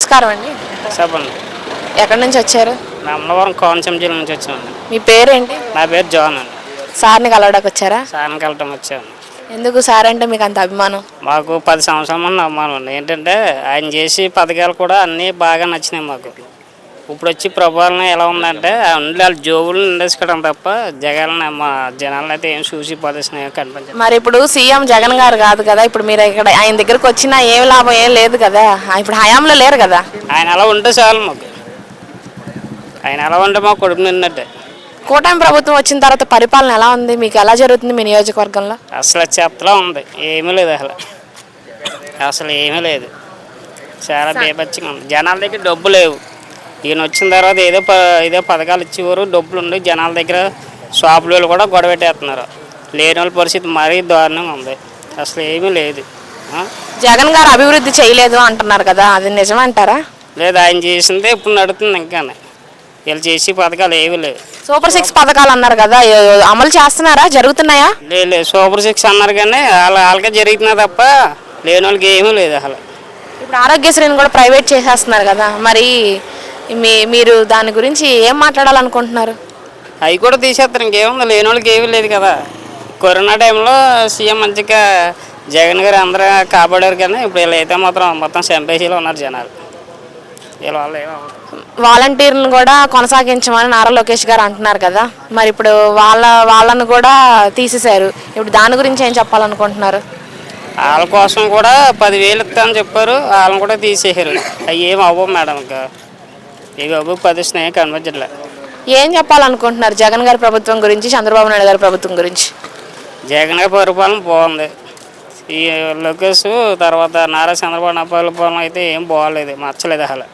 నమస్కారం అండి. చెప్పండి. ఎక్కడి నుంచి వచ్చారు? నమ్మవరం కోనసీమ జిల్లా నుంచి వచ్చామండి. మీ పేరేంటి? నా పేరు జాన్ అండి. సార్ని కలవడానికి వచ్చారా? సాయంకి వెళ్ళటం వచ్చాను. ఎందుకు సార్ అంటే మీకు అంత అభిమానం? మాకు 10 సంవత్సరాల ముందు అమ్మాను అండి. ఏంటంటే ఆయన చేసి పథకాలు కూడా అన్నీ బాగా నచ్చినాయి మాకు. ఇప్పుడు వచ్చి ప్రభుత్వం ఎలా ఉందంటే వాళ్ళ జోబులు నిండేసుకోవడం తప్ప జగన్ మా జనాలను అయితే ఏం చూసి పదేసినాయో కనిపించారు. మరి ఇప్పుడు సీఎం జగన్ గారు కాదు కదా, ఇప్పుడు మీరు ఇక్కడ ఆయన దగ్గరకు వచ్చినా ఏం లాభం ఏం లేదు కదా, ఇప్పుడు హయాంలో లేరు కదా. ఆయన అలా ఉంటే చాలు మాకు. ఆయన ఎలా ఉంటే మాకు కొడుకు నిన్నట్టే. కూటమి ప్రభుత్వం వచ్చిన తర్వాత పరిపాలన ఎలా ఉంది, మీకు ఎలా జరుగుతుంది మీ నియోజకవర్గంలో? అసలు చెత్తలా ఉంది, ఏమీ లేదు అసలు ఏమీ లేదు. చాలా బేపచ్చిగా ఉంది. జనాల దగ్గర డబ్బు లేవు. ఈయన వచ్చిన తర్వాత ఏదో పథకాలు ఇచ్చేవారు, డబ్బులు ఉండి జనాల దగ్గర షాపులు కూడా గొడవ పెట్టేస్తున్నారు. లేని వాళ్ళ పరిస్థితి మరీ దారుణంగా ఉంది. అసలు ఏమీ లేదు. జగన్ గారు అభివృద్ధి చేయలేదు అంటున్నారు కదా, అది నిజమంటారా? లేదు, ఆయన చేసిందే ఇప్పుడు నడుతుంది. ఇంకా వీళ్ళు చేసి పథకాలు ఏమీ లేవు. సూపర్ 6 పథకాలు అన్నారు కదా, అమలు చేస్తున్నారా, జరుగుతున్నాయా? లేదు, సూపర్ 6 అన్నారు కానీ వాళ్ళకే జరుగుతున్నా తప్ప లేని వాళ్ళకి ఏమీ లేదు అసలు. ఇప్పుడు ఆరోగ్యశ్రీని కూడా ప్రైవేట్ చేసేస్తున్నారు కదా, మరి మీరు దాని గురించి ఏం మాట్లాడాలనుకుంటున్నారు? అవి కూడా తీసేస్తారు, ఇంకేముంది, లేని వాళ్ళకి ఏమీ లేదు కదా. కరోనా టైంలో సీఎం మంచిగా జగన్ గారు అందరూ కాపాడారు, కానీ ఇప్పుడు వీళ్ళు అయితే మొత్తం చంపేసీలో ఉన్నారు జనాలు. వీళ్ళ వల్ల వాలంటీర్లను కూడా కొనసాగించమని నారా లోకేష్ గారు అంటున్నారు కదా, మరి ఇప్పుడు వాళ్ళను కూడా తీసేశారు. ఇప్పుడు దాని గురించి ఏం చెప్పాలనుకుంటున్నారు? వాళ్ళ కోసం కూడా 10,000 ఇస్తామని చెప్పారు, వాళ్ళని కూడా తీసేసారు. అవి ఏమి అవ్వవు మేడం. ఇంకా ఇవి అవ్వవు, పదిస్తున్నాయి కనిపించట్లే. ఏం చెప్పాలనుకుంటున్నారు జగన్ గారి ప్రభుత్వం గురించి, చంద్రబాబు నాయుడు గారి ప్రభుత్వం గురించి? జగన్ గారి పరిపాలన బాగుంది. ఈ లోకేష్ తర్వాత నారా చంద్రబాబు నాయుడు పరిపాలన అయితే ఏం బాగోలేదు, నచ్చలేదు అసలు.